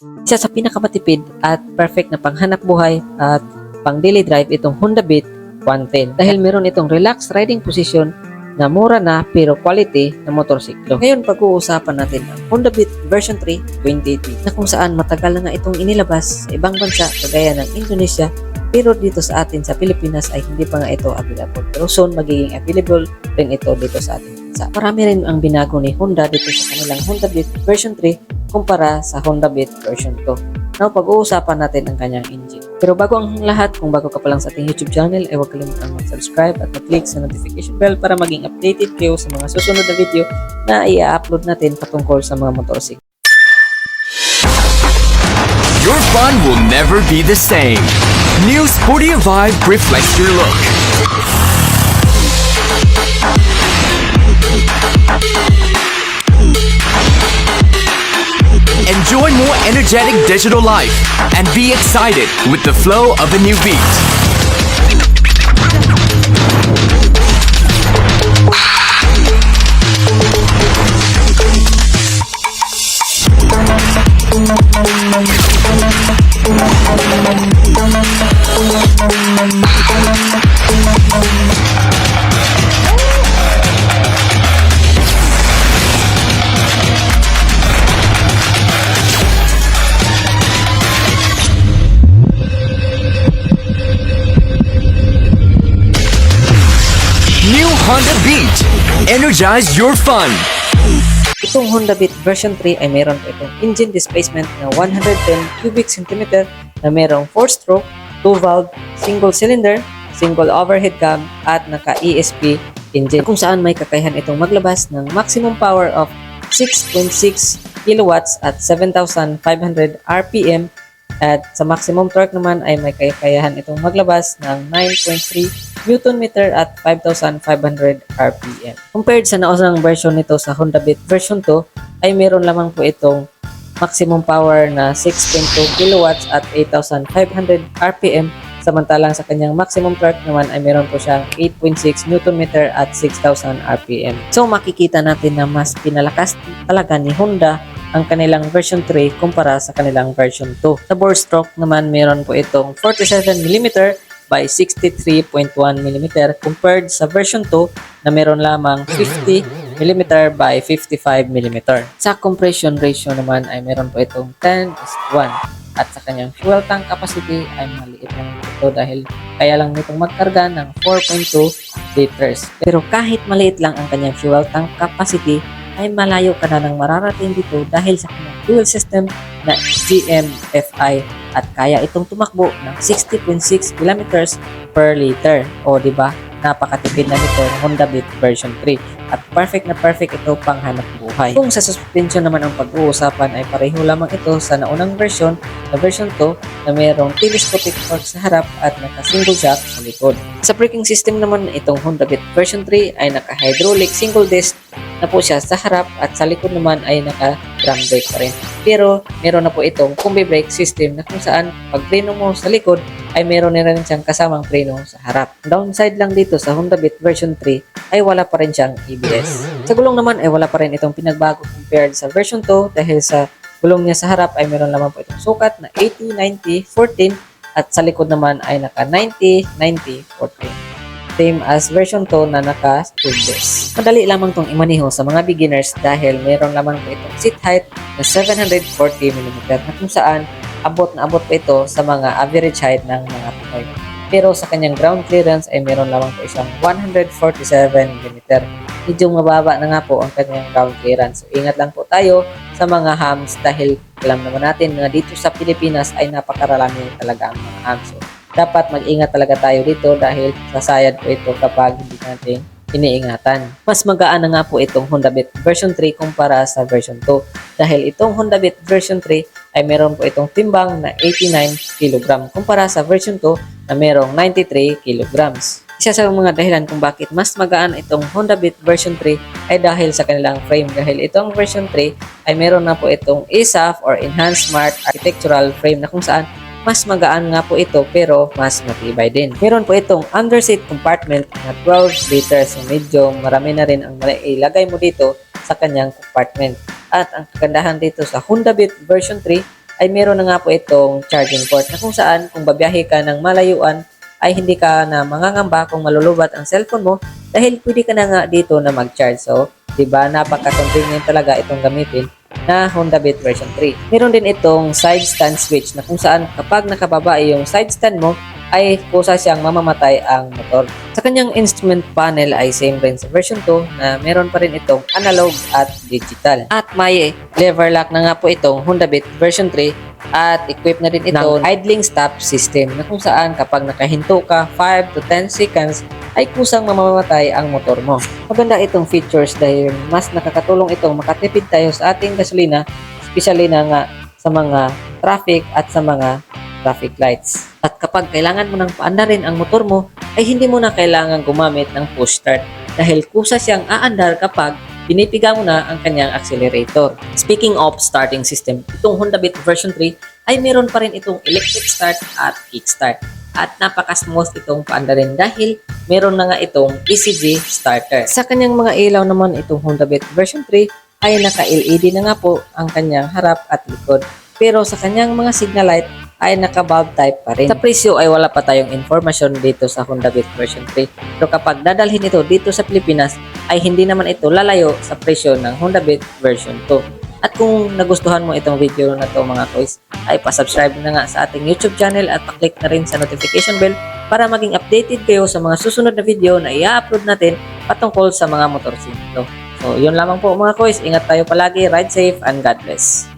Isa sa pinakamatipid at perfect na panghanap buhay at pang daily drive itong Honda Beat 110 dahil meron itong relaxed riding position na mura na pero quality na motorsiklo. Ngayon pag-uusapan natin ang Honda Beat version 3 2018 na kung saan matagal na nga itong inilabas sa ibang bansa kagaya ng Indonesia, pero dito sa atin sa Pilipinas ay hindi pa nga ito available. Pero soon magiging available rin ito dito sa ating bansa. Marami rin ang binago ni Honda dito sa kanilang Honda Beat version 3 kumpara sa Honda Beat version 2. Now, pag-uusapan natin ang kanyang engine. Pero bago ang lahat, kung bago ka pa lang sa ating YouTube channel, ay huwag kalimutang mag-subscribe at mag-click sa notification bell para maging updated kayo sa mga susunod na video na i-upload natin patungkol sa mga motorsiklo. Your fun will never be the same. New Sporty Vibe reflects your look. Enjoy more energetic digital life and be excited with the flow of a new beat. New Honda Beat. Energize your fun. Itong Honda Beat version 3 ay mayroon po itong engine displacement na 110 cubic centimeter na mayroong 4-stroke, 2-valve, single cylinder, single overhead cam at naka-ESP engine kung saan may kakayahan itong maglabas ng maximum power of 6.6 kilowatts at 7,500 RPM at sa maximum torque naman ay may kakayahan itong maglabas ng 9.3 Newton meter at 5,500 RPM. Compared sa naunang version nito sa Honda Beat version 2 ay meron lamang po itong maximum power na 6.2 kilowatts at 8,500 RPM samantalang sa kanyang maximum torque naman ay meron po siyang 8.6 Newton meter at 6,000 RPM. So makikita natin na mas pinalakas talaga ni Honda ang kanilang version 3 kumpara sa kanilang version 2. Sa bore stroke naman meron po itong 47mm by 63.1mm compared sa version 2 na meron lamang 50mm by 55mm. Sa compression ratio naman ay meron po itong 10:1 at sa kanyang fuel tank capacity ay maliit lang ito dahil kaya lang nitong magkarga ng 4.2 liters. Pero kahit maliit lang ang kanyang fuel tank capacity ay malayo ka na ng mararating dito dahil sa kanyang fuel system na GMFI at kaya itong tumakbo ng 60.6 kilometers per liter. O di ba? Napakatipid na nito ng Honda Beat version 3 at perfect na perfect ito pang hanap buhay. Kung sa suspension naman ang pag-uusapan ay pareho lamang ito sa naunang version na version 2 na mayroong telescopic fork sa harap at naka-single shock sa likod. Sa braking system naman itong Honda Beat version 3 ay naka-hydraulic single disc na po siya sa harap at sa likod naman ay naka-drum brake pa rin. Pero meron na po itong combi brake system na kung saan pag preno mo sa likod ay meron na rin siyang kasamang preno sa harap. Downside lang dito sa Honda Beat version 3 ay wala pa rin siyang ABS. Sa gulong naman ay wala pa rin itong pinagbago compared sa version 2 dahil sa gulong niya sa harap ay meron lamang po itong sukat na 80-90-14 at sa likod naman ay naka 90-90-14. Same as version 2 na naka-tubeless. Madali lamang itong imaneho sa mga beginners dahil meron lamang po itong seat height na 740mm na kung saan abot na abot po ito sa mga average height ng mga Pinoy. Pero sa kanyang ground clearance ay meron lamang po isang 147mm. Medyo mababa na nga po ang kanyang ground clearance. So ingat lang po tayo sa mga hams dahil alam naman natin na dito sa Pilipinas ay napakarami talaga ang mga hams. So, dapat mag-ingat talaga tayo dito dahil sasayad po ito kapag hindi natin iniingatan. Mas magaan na nga po itong Honda Beat version 3 kumpara sa version 2 dahil itong Honda Beat version 3 ay meron po itong timbang na 89 kg kumpara sa version 2 na merong 93 kg. Isa sa mga dahilan kung bakit mas magaan itong Honda Beat version 3 ay dahil sa kanilang frame dahil itong version 3 ay meron na po itong ESAF or Enhanced Smart Architectural Frame na kung saan mas magaan nga po ito pero mas matibay din. Meron po itong underseat compartment na 12 liters. So medyo marami na rin ang ilagay mo dito sa kanyang compartment. At ang kagandahan dito sa Honda Beat version 3 ay meron na nga po itong charging port na kung saan kung babiyahe ka ng malayuan ay hindi ka na mangangamba kung malulubat ang cellphone mo dahil pwede ka na nga dito na mag-charge. So, di ba, napaka-convenient talaga itong gamitin na Honda Beat version 3. Meron din itong side stand switch na kung saan kapag nakababa yung side stand mo ay kusa siyang mamamatay ang motor. Sa kanyang instrument panel ay same rin sa version 2 na meron pa rin itong analog at digital. At may lever lock na nga po itong Honda Beat version 3 at equipped na din ito ng idling stop system na kung saan kapag nakahinto ka 5 to 10 seconds ay kusang mamamatay ang motor mo. Maganda itong features dahil mas nakakatulong itong makatipid tayo sa ating gasolina, especially na nga sa mga traffic at sa mga traffic lights. At kapag kailangan mo nang paandarin ang motor mo, ay hindi mo na kailangan gumamit ng push start dahil kusa siyang aandar kapag pinipiga mo na ang kanyang accelerator. Speaking of starting system, itong Honda Beat version 3 ay meron pa rin itong electric start at kick start. At napaka-smooth itong paandarin dahil meron na nga itong ECG starter. Sa kanyang mga ilaw naman itong Honda Beat version 3 ay naka-LED na nga po ang kanyang harap at likod. Pero sa kanyang mga signal light ay naka-bulb type pa rin. Sa presyo ay wala pa tayong information dito sa Honda Beat version 3. Pero kapag dadalhin ito dito sa Pilipinas ay hindi naman ito lalayo sa presyo ng Honda Beat version 2. At kung nagustuhan mo itong video na to mga kois, ay pasubscribe na nga sa ating YouTube channel at paklik na rin sa notification bell para maging updated kayo sa mga susunod na video na i-upload natin patungkol sa mga motorsiklo. So, yun lamang po mga kois. Ingat tayo palagi, ride safe, and God bless.